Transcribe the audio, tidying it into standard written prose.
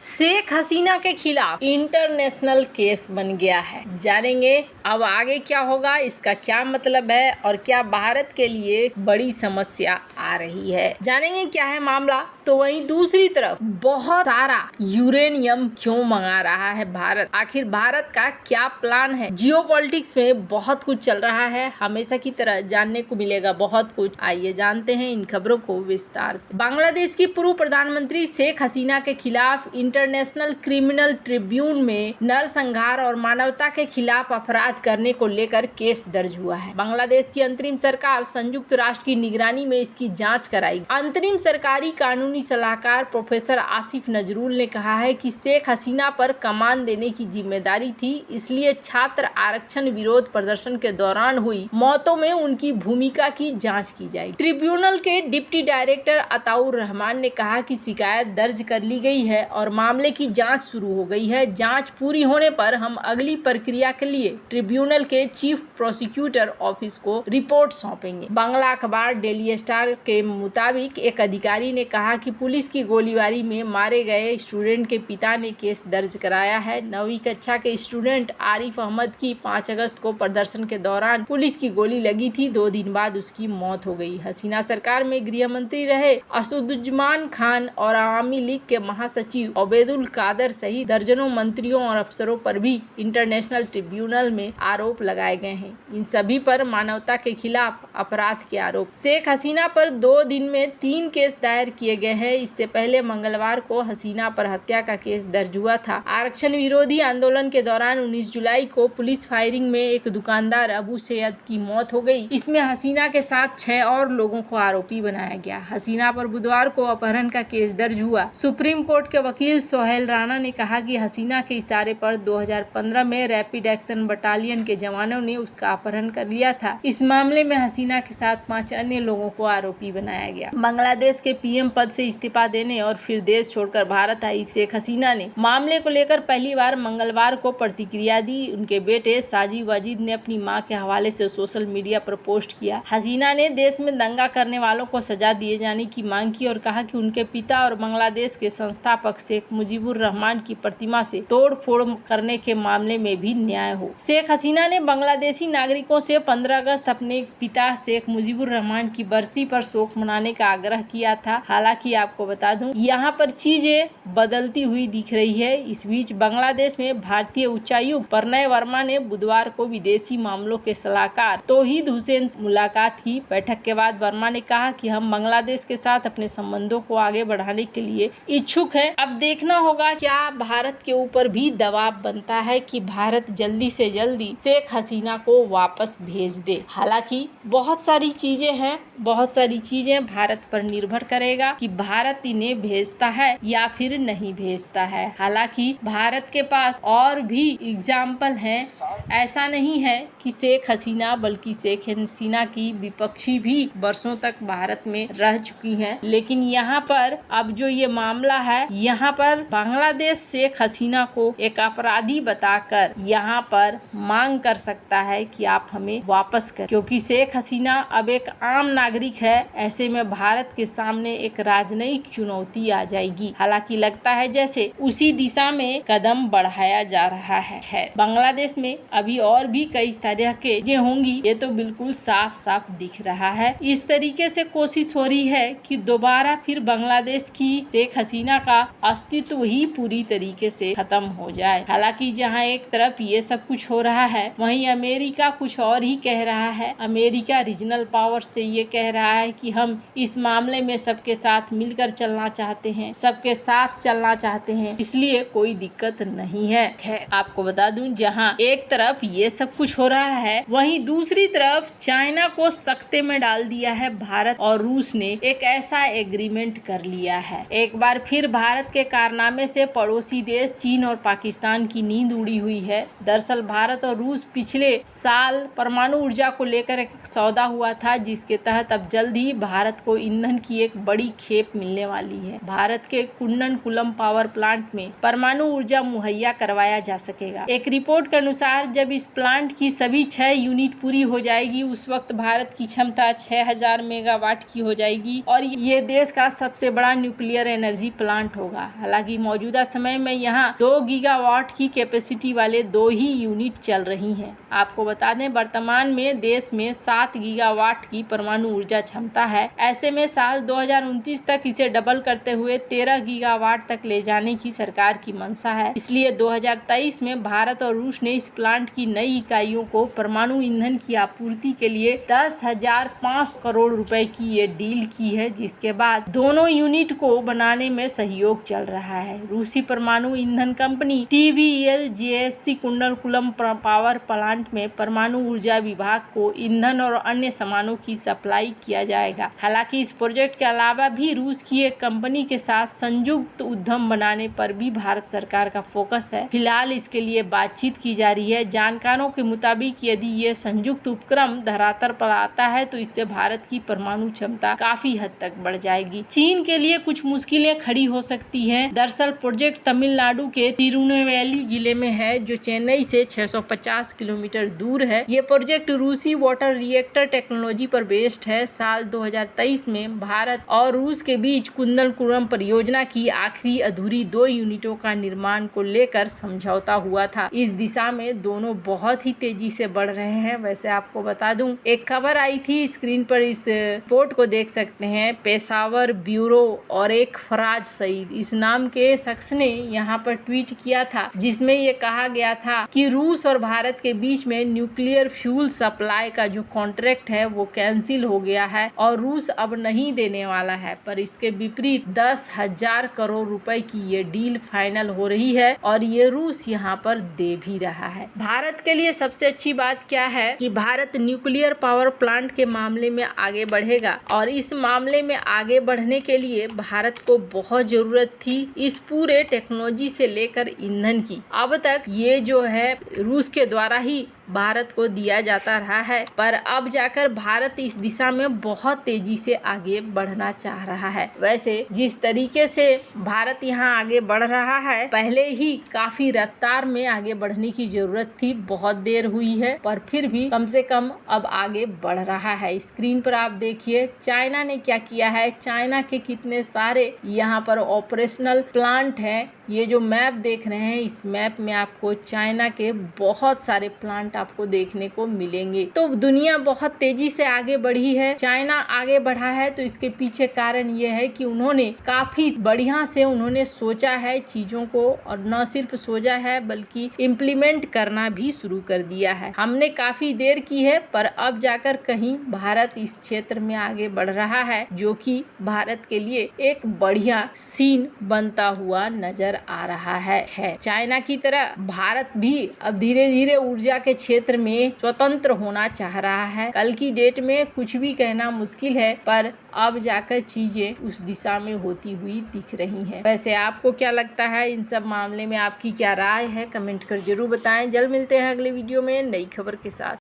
शेख हसीना के खिलाफ international case बन गया है। जानेंगे अब आगे क्या होगा, इसका क्या मतलब है और क्या भारत के लिए बड़ी समस्या आ रही है। जानेंगे क्या है मामला। तो वहीं दूसरी तरफ बहुत सारा यूरेनियम क्यों मंगा रहा है भारत, आखिर भारत का क्या प्लान है। जियोपॉलिटिक्स में बहुत कुछ चल रहा है, हमेशा की तरह जानने को मिलेगा बहुत कुछ। आइए जानते हैं इन खबरों को विस्तार से। बांग्लादेश की पूर्व प्रधानमंत्री शेख हसीना के खिलाफ इंटरनेशनल क्रिमिनल ट्रिब्यूनल में नरसंहार और मानवता के खिलाफ अपराध करने को लेकर केस दर्ज हुआ है। बांग्लादेश की अंतरिम सरकार संयुक्त राष्ट्र की निगरानी में इसकी जांच कराई। अंतरिम सरकारी कानूनी सलाहकार प्रोफेसर आसिफ नजरुल ने कहा है कि शेख हसीना पर कमान देने की जिम्मेदारी थी, इसलिए छात्र आरक्षण विरोध प्रदर्शन के दौरान हुई मौतों में उनकी भूमिका की जांच की जाएगी। ट्रिब्यूनल के डिप्टी डायरेक्टर अताउर रहमान ने कहा कि शिकायत दर्ज कर ली गई है और मामले की जांच शुरू हो गई है। जांच पूरी होने पर हम अगली प्रक्रिया के लिए ट्रिब्यूनल के चीफ प्रोसिक्यूटर ऑफिस को रिपोर्ट सौंपेंगे। बांग्ला अखबार डेली स्टार के मुताबिक एक अधिकारी ने कहा कि पुलिस की गोलीबारी में मारे गए स्टूडेंट के पिता ने केस दर्ज कराया है। 9वीं कक्षा के स्टूडेंट आरिफ अहमद की 5 अगस्त को प्रदर्शन के दौरान पुलिस की गोली लगी थी। 2 दिन बाद उसकी मौत हो गई। हसीना सरकार में गृह मंत्री रहे असदुज्जमान खान और आवामी लीग के महासचिव ओबैदुल कादर सहित दर्जनों मंत्रियों और अफसरों पर भी इंटरनेशनल ट्रिब्यूनल में आरोप लगाए गए हैं। इन सभी पर मानवता के खिलाफ अपराध के आरोप। शेख हसीना पर 2 दिन में 3 केस दायर किए गए हैं। इससे पहले मंगलवार को हसीना पर हत्या का केस दर्ज हुआ था। आरक्षण विरोधी आंदोलन के दौरान 19 जुलाई को पुलिस फायरिंग में एक दुकानदार अबू सैयद की मौत हो गई। इसमें हसीना के साथ 6 और लोगों को आरोपी बनाया गया। हसीना पर बुधवार को अपहरण का केस दर्ज हुआ। सुप्रीम कोर्ट के वकील सोहेल राणा ने कहा कि हसीना के इशारे पर 2015 में रैपिड एक्शन बटालियन के जवानों ने उसका अपहरण कर लिया था। इस मामले में हसीना के साथ 5 अन्य लोगों को आरोपी बनाया गया। बांग्लादेश के पीएम पद से इस्तीफा देने और फिर देश छोड़कर भारत आई शेख हसीना ने मामले को लेकर पहली बार मंगलवार को प्रतिक्रिया दी। उनके बेटे साजिद वाजिद ने अपनी मां के हवाले से सोशल मीडिया पर पोस्ट किया। हसीना ने देश में दंगा करने वालों को सजा दिए जाने की मांग की और कहा कि उनके पिता और बांग्लादेश के संस्थापक शेख मुजीबुर रहमान की प्रतिमा से तोड़ फोड़ करने के मामले में भी न्याय हो। शेख हसीना ने बांग्लादेशी नागरिकों से 15 अगस्त अपने पिता शेख मुजीबुर रहमान की बरसी पर शोक मनाने का आग्रह किया था। हालांकि आपको बता दूं, यहाँ पर चीजें बदलती हुई दिख रही है। इस बीच बांग्लादेश में भारतीय उच्चायुक्त प्रणय वर्मा ने बुधवार को विदेशी मामलों के सलाहकार तौहीद हुसैन से मुलाकात की। बैठक के बाद वर्मा ने कहा कि हम बांग्लादेश के साथ अपने संबंधों को आगे बढ़ाने के लिए इच्छुक हैं। अब देखना होगा क्या भारत के ऊपर भी दबाव बनता है कि भारत जल्दी से जल्दी शेख हसीना को वापस भेज दे। हालांकि बहुत सारी चीजें हैं, बहुत सारी चीजें भारत पर निर्भर करेगा कि भारत इन्हें भेजता है या फिर नहीं भेजता है। हालांकि भारत के पास और भी एग्जाम्पल हैं। ऐसा नहीं है कि शेख हसीना, बल्कि शेख हसीना की विपक्षी भी वर्षों तक भारत में रह चुकी हैं। लेकिन यहाँ पर अब जो ये मामला है, यहाँ पर बांग्लादेश शेख हसीना को एक अपराधी बताकर यहाँ पर मांग कर सकता है कि आप हमें वापस करें, क्योंकि शेख हसीना अब एक आम नागरिक है। ऐसे में भारत के सामने एक राजनयिक चुनौती आ जाएगी। हालांकि लगता है जैसे उसी दिशा में कदम बढ़ाया जा रहा है। बांग्लादेश में अभी और भी कई तरह के चीजें होंगी, ये तो बिल्कुल साफ साफ दिख रहा है। इस तरीके से कोशिश हो रही है कि दोबारा फिर बांग्लादेश की शेख हसीना का अस्तित्व ही पूरी तरीके से खत्म हो जाए। हालांकि जहां एक तरफ ये सब कुछ हो रहा है, वहीं अमेरिका कुछ और ही कह रहा है। अमेरिका रीजनल पावर से ये कह रहा है कि हम इस मामले में सबके साथ मिलकर चलना चाहते हैं, सबके साथ चलना चाहते हैं, इसलिए कोई दिक्कत नहीं है। आपको बता दूं, जहां एक तरफ ये सब कुछ हो रहा है, वहीं दूसरी तरफ चाइना को सकते में डाल दिया है भारत और रूस ने एक ऐसा एग्रीमेंट कर लिया है। एक बार फिर भारत के कारनामे से पड़ोसी देश चीन और पाकिस्तान की नींद उड़ी हुई है। दरअसल भारत और रूस पिछले साल परमाणु ऊर्जा को लेकर एक सौदा हुआ था, जिसके तहत अब जल्द ही भारत को ईंधन की एक बड़ी खेप ब्रेक मिलने वाली है। भारत के कुंडनकुलम पावर प्लांट में परमाणु ऊर्जा मुहैया करवाया जा सकेगा। एक रिपोर्ट के अनुसार जब इस प्लांट की सभी 6 यूनिट पूरी हो जाएगी उस वक्त भारत की क्षमता 6000 मेगावाट की हो जाएगी और ये देश का सबसे बड़ा न्यूक्लियर एनर्जी प्लांट होगा। हालांकि मौजूदा समय में यहाँ 2 गीगावाट की कैपेसिटी वाले 2 ही यूनिट चल रही हैं। आपको बता दें वर्तमान में देश में 7 गीगावाट की परमाणु ऊर्जा क्षमता है। ऐसे में साल 2029 तक इसे डबल करते हुए 13 गीगावाट तक ले जाने की सरकार की मंशा है। इसलिए 2023 में भारत और रूस ने इस प्लांट की नई इकाइयों को परमाणु ईंधन की आपूर्ति के लिए 10,500 करोड़ रुपए की ये डील की है, जिसके बाद दोनों यूनिट को बनाने में सहयोग चल रहा है। रूसी परमाणु ईंधन कंपनी TVEL-JSC कुंडनकुलम पावर प्लांट में परमाणु ऊर्जा विभाग को ईंधन और अन्य सामानों की सप्लाई किया जाएगा। हालांकि इस प्रोजेक्ट के अलावा भी रूस की एक कंपनी के साथ संयुक्त उद्यम बनाने पर भी भारत सरकार का फोकस है। फिलहाल इसके लिए बातचीत की जा रही है। जानकारों के मुताबिक यदि ये संयुक्त उपक्रम धरातल पर आता है तो इससे भारत की परमाणु क्षमता काफी हद तक बढ़ जाएगी। चीन के लिए कुछ मुश्किलें खड़ी हो सकती हैं। दरअसल प्रोजेक्ट तमिलनाडु के तिरुनेलवेली जिले में है, जो चेन्नई से 650 किलोमीटर दूर है। ये प्रोजेक्ट रूसी वाटर रिएक्टर टेक्नोलॉजी पर बेस्ड है। साल 2023 में भारत और रूस के बीच कुंडनकुलम परियोजना की आखिरी अधूरी 2 यूनिटों का निर्माण को लेकर समझौता हुआ था। इस दिशा में दोनों बहुत ही तेजी से बढ़ रहे हैं। वैसे आपको बता दूं, एक खबर आई थी, स्क्रीन पर इस रिपोर्ट को देख सकते हैं। पेशावर ब्यूरो और एक फराज सईद इस नाम के शख्स ने यहाँ पर ट्वीट किया था, जिसमें ये कहा गया था कि रूस और भारत के बीच में न्यूक्लियर फ्यूल सप्लाई का जो कॉन्ट्रैक्ट है वो कैंसिल हो गया है और रूस अब नहीं देने वाला है। पर इसके विपरीत 10,000 करोड़ रुपए की ये डील फाइनल हो रही है और ये रूस यहाँ पर दे भी रहा है। भारत के लिए सबसे अच्छी बात क्या है कि भारत न्यूक्लियर पावर प्लांट के मामले में आगे बढ़ेगा और इस मामले में आगे बढ़ने के लिए भारत को बहुत जरूरत थी इस पूरे टेक्नोलॉजी से लेकर ईंधन की। अब तक ये जो है रूस के द्वारा ही भारत को दिया जाता रहा है, पर अब जाकर भारत इस दिशा में बहुत तेजी से आगे बढ़ना चाह रहा है। वैसे जिस तरीके से भारत यहाँ आगे बढ़ रहा है, पहले ही काफी रफ्तार में आगे बढ़ने की जरूरत थी। बहुत देर हुई है पर फिर भी कम से कम अब आगे बढ़ रहा है। स्क्रीन पर आप देखिए चाइना ने क्या किया है। चाइना के कितने सारे यहाँ पर ऑपरेशनल प्लांट हैं। ये जो मैप देख रहे हैं, इस मैप में आपको चाइना के बहुत सारे प्लांट आपको देखने को मिलेंगे। तो दुनिया बहुत तेजी से आगे बढ़ी है। चाइना आगे बढ़ा है तो इसके पीछे कारण ये है कि उन्होंने काफी बढ़िया से उन्होंने सोचा है चीजों को, और न सिर्फ सोचा है बल्कि इम्प्लीमेंट करना भी शुरू कर दिया है। हमने काफी देर की है पर अब जाकर कहीं भारत इस क्षेत्र में आगे बढ़ रहा है, जो कि भारत के लिए एक बढ़िया सीन बनता हुआ नजर आ रहा है। चाइना की तरह भारत भी अब धीरे धीरे ऊर्जा के क्षेत्र में स्वतंत्र होना चाह रहा है। कल की डेट में कुछ भी कहना मुश्किल है, पर अब जाकर चीजें उस दिशा में होती हुई दिख रही हैं। वैसे आपको क्या लगता है इन सब मामले में, आपकी क्या राय है, कमेंट कर जरूर बताएं। जल्द मिलते हैं अगले वीडियो में नई खबर के साथ।